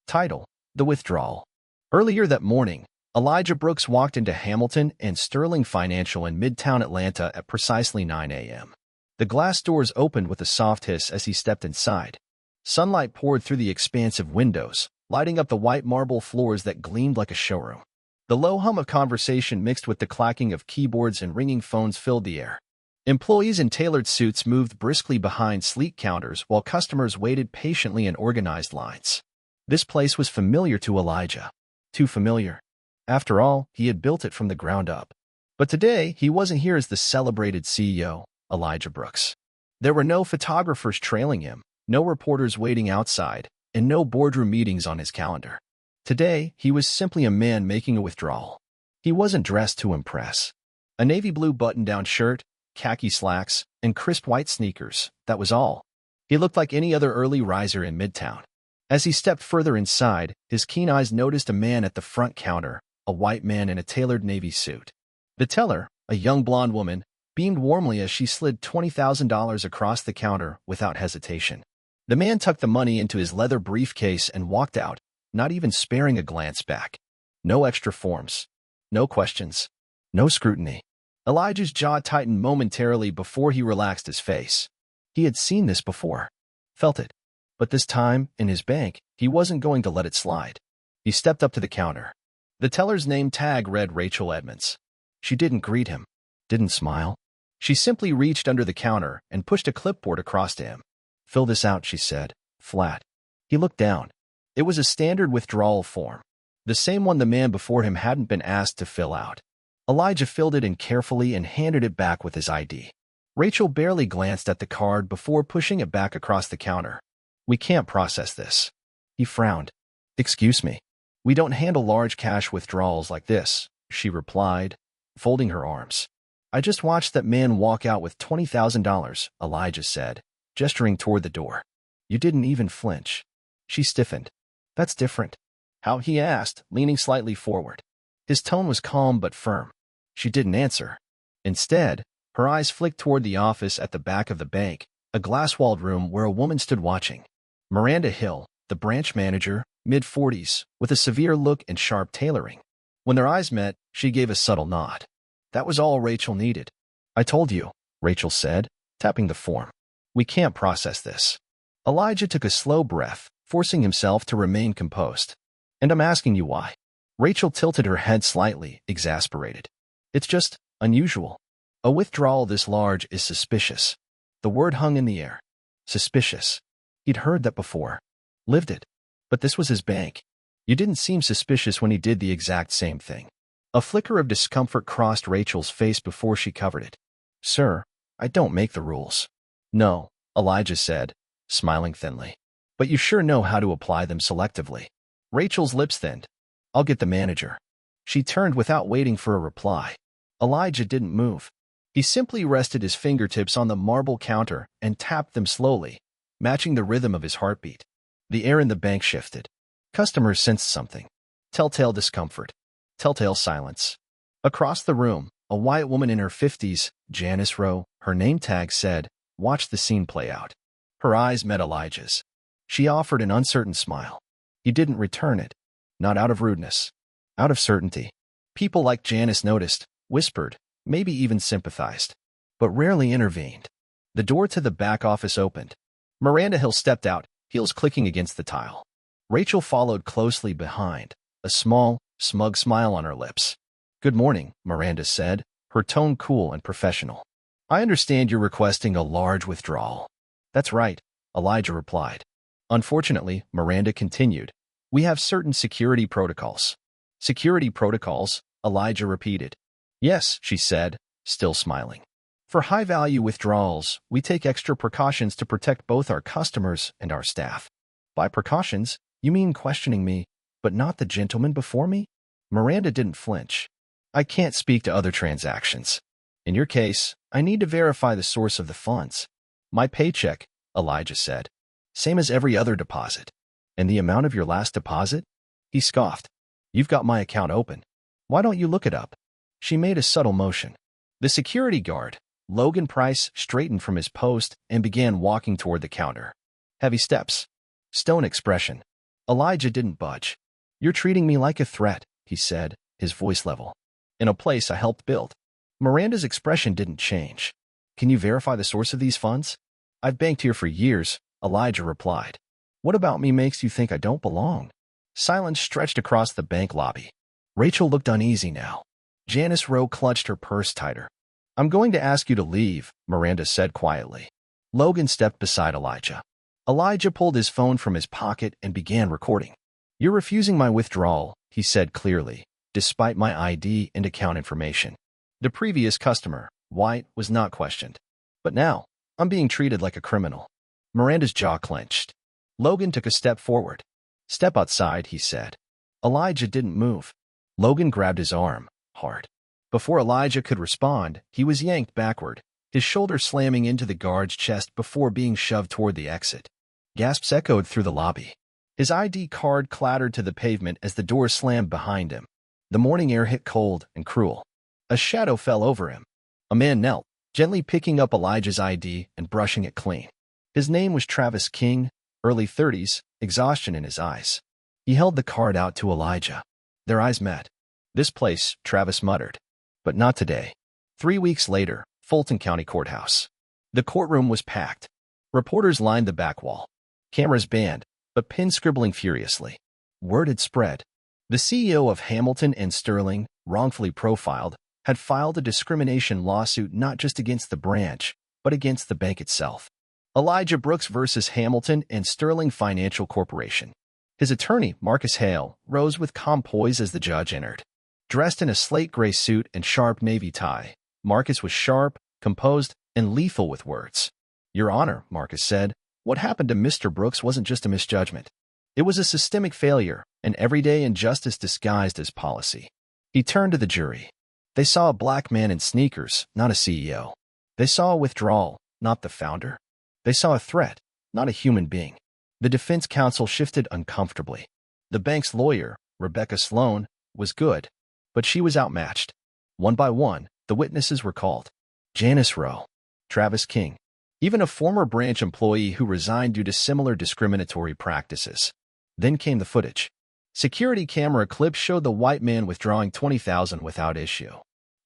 Title: The Withdrawal. Earlier that morning, Elijah Brooks walked into Hamilton and Sterling Financial in Midtown Atlanta at precisely 9 a.m. The glass doors opened with a soft hiss as he stepped inside. Sunlight poured through the expansive windows, lighting up the white marble floors that gleamed like a showroom. The low hum of conversation mixed with the clacking of keyboards and ringing phones filled the air. Employees in tailored suits moved briskly behind sleek counters while customers waited patiently in organized lines. This place was familiar to Elijah. Too familiar. After all, he had built it from the ground up. But today, he wasn't here as the celebrated CEO, Elijah Brooks. There were no photographers trailing him, no reporters waiting outside, and no boardroom meetings on his calendar. Today, he was simply a man making a withdrawal. He wasn't dressed to impress. A navy blue button-down shirt, khaki slacks, and crisp white sneakers, that was all. He looked like any other early riser in Midtown. As he stepped further inside, his keen eyes noticed a man at the front counter, a white man in a tailored navy suit. The teller, a young blonde woman, beamed warmly as she slid $20,000 across the counter without hesitation. The man tucked the money into his leather briefcase and walked out, not even sparing a glance back. No extra forms. No questions. No scrutiny. Elijah's jaw tightened momentarily before he relaxed his face. He had seen this before. Felt it. But this time, in his bank, he wasn't going to let it slide. He stepped up to the counter. The teller's name tag read Rachel Edmonds. She didn't greet him. Didn't smile. She simply reached under the counter and pushed a clipboard across to him. "Fill this out," she said, flat. He looked down. It was a standard withdrawal form. The same one the man before him hadn't been asked to fill out. Elijah filled it in carefully and handed it back with his ID. Rachel barely glanced at the card before pushing it back across the counter. "We can't process this." He frowned. "Excuse me. We don't handle large cash withdrawals like this," she replied, folding her arms. "I just watched that man walk out with $20,000, Elijah said, gesturing toward the door. "You didn't even flinch." She stiffened. "That's different." "How?" he asked, leaning slightly forward. His tone was calm but firm. She didn't answer. Instead, her eyes flicked toward the office at the back of the bank, a glass-walled room where a woman stood watching. Miranda Hill, the branch manager, mid-40s, with a severe look and sharp tailoring. When their eyes met, she gave a subtle nod. That was all Rachel needed. "I told you," Rachel said, tapping the form. "We can't process this." Elijah took a slow breath, forcing himself to remain composed. "And I'm asking you why." Rachel tilted her head slightly, exasperated. "It's just unusual. A withdrawal this large is suspicious." The word hung in the air. Suspicious. He'd heard that before. Lived it. But this was his bank. You didn't seem suspicious when he did the exact same thing. A flicker of discomfort crossed Rachel's face before she covered it. "Sir, I don't make the rules." "No," Elijah said, smiling thinly. "But you sure know how to apply them selectively." Rachel's lips thinned. "I'll get the manager." She turned without waiting for a reply. Elijah didn't move. He simply rested his fingertips on the marble counter and tapped them slowly, matching the rhythm of his heartbeat. The air in the bank shifted. Customers sensed something. Telltale discomfort. Telltale silence. Across the room, a white woman in her 50s, Janice Rowe, her name tag said, watched the scene play out. Her eyes met Elijah's. She offered an uncertain smile. He didn't return it. Not out of rudeness. Out of certainty. People like Janice noticed, whispered, maybe even sympathized, but rarely intervened. The door to the back office opened. Miranda Hill stepped out, heels clicking against the tile. Rachel followed closely behind, a small, smug smile on her lips. "Good morning," Miranda said, her tone cool and professional. "I understand you're requesting a large withdrawal." "That's right," Elijah replied. "Unfortunately," Miranda continued, "we have certain security protocols." "Security protocols?" Elijah repeated. "Yes," she said, still smiling. "For high-value withdrawals, we take extra precautions to protect both our customers and our staff." "By precautions, you mean questioning me, but not the gentleman before me?" Miranda didn't flinch. "I can't speak to other transactions. In your case, I need to verify the source of the funds." "My paycheck," Elijah said. "Same as every other deposit." "And the amount of your last deposit?" He scoffed. "You've got my account open. Why don't you look it up?" She made a subtle motion. The security guard, Logan Price, straightened from his post and began walking toward the counter. Heavy steps. Stone expression. Elijah didn't budge. "You're treating me like a threat," he said, his voice level. "In a place I helped build." Miranda's expression didn't change. "Can you verify the source of these funds?" "I've banked here for years," Elijah replied. "What about me makes you think I don't belong?" Silence stretched across the bank lobby. Rachel looked uneasy now. Janice Rowe clutched her purse tighter. "I'm going to ask you to leave," Miranda said quietly. Logan stepped beside Elijah. Elijah pulled his phone from his pocket and began recording. "You're refusing my withdrawal," he said clearly, "despite my ID and account information." The previous customer, White, was not questioned. But now, I'm being treated like a criminal. Miranda's jaw clenched. Logan took a step forward. "Step outside," he said. Elijah didn't move. Logan grabbed his arm, hard. Before Elijah could respond, he was yanked backward, his shoulder slamming into the guard's chest before being shoved toward the exit. Gasps echoed through the lobby. His ID card clattered to the pavement as the door slammed behind him. The morning air hit cold and cruel. A shadow fell over him. A man knelt, gently picking up Elijah's ID and brushing it clean. His name was Travis King, early 30s, exhaustion in his eyes. He held the card out to Elijah. Their eyes met. "This place," Travis muttered. "But not today." 3 weeks later, Fulton County Courthouse. The courtroom was packed. Reporters lined the back wall. Cameras banned, but pins scribbling furiously. Word had spread. The CEO of Hamilton and Sterling, wrongfully profiled, had filed a discrimination lawsuit not just against the branch, but against the bank itself. Elijah Brooks versus Hamilton and Sterling Financial Corporation. His attorney, Marcus Hale, rose with calm poise as the judge entered. Dressed in a slate gray suit and sharp navy tie, Marcus was sharp, composed, and lethal with words. "Your Honor," Marcus said, "what happened to Mr. Brooks wasn't just a misjudgment. It was a systemic failure, an everyday injustice disguised as policy." He turned to the jury. They saw a black man in sneakers, not a CEO. They saw a withdrawal, not the founder. They saw a threat, not a human being. The defense counsel shifted uncomfortably. The bank's lawyer, Rebecca Sloan, was good, but she was outmatched. One by one, the witnesses were called. Janice Rowe, Travis King, even a former branch employee who resigned due to similar discriminatory practices. Then came the footage. Security camera clips showed the white man withdrawing $20,000 without issue.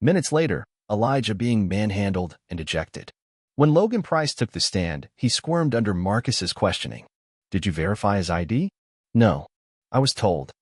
Minutes later, Elijah being manhandled and ejected. When Logan Price took the stand, he squirmed under Marcus's questioning. "Did you verify his ID?" "No. I was told."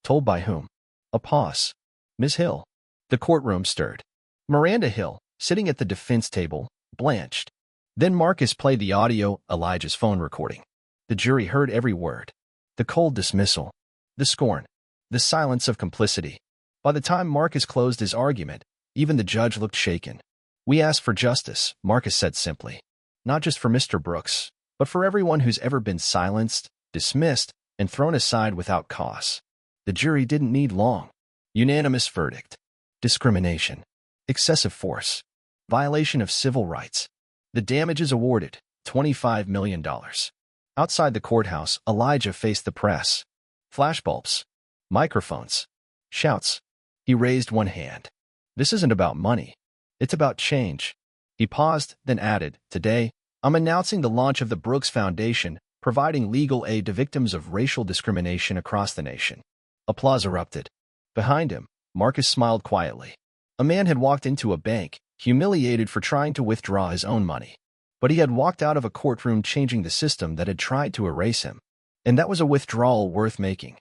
"Told by whom?" A pause. "Ms. Hill." The courtroom stirred. Miranda Hill, sitting at the defense table, blanched. Then Marcus played the audio, Elijah's phone recording. The jury heard every word. The cold dismissal. The scorn. The silence of complicity. By the time Marcus closed his argument, even the judge looked shaken. "We ask for justice," Marcus said simply. "Not just for Mr. Brooks, but for everyone who's ever been silenced, dismissed, and thrown aside without cause." The jury didn't need long. Unanimous verdict. Discrimination. Excessive force. Violation of civil rights. The damages awarded, $25 million. Outside the courthouse, Elijah faced the press. Flashbulbs. Microphones. Shouts. He raised one hand. "This isn't about money. It's about change." He paused, then added, "Today, I'm announcing the launch of the Brooks Foundation, providing legal aid to victims of racial discrimination across the nation." Applause erupted. Behind him, Marcus smiled quietly. A man had walked into a bank, humiliated for trying to withdraw his own money. But he had walked out of a courtroom changing the system that had tried to erase him. And that was a withdrawal worth making.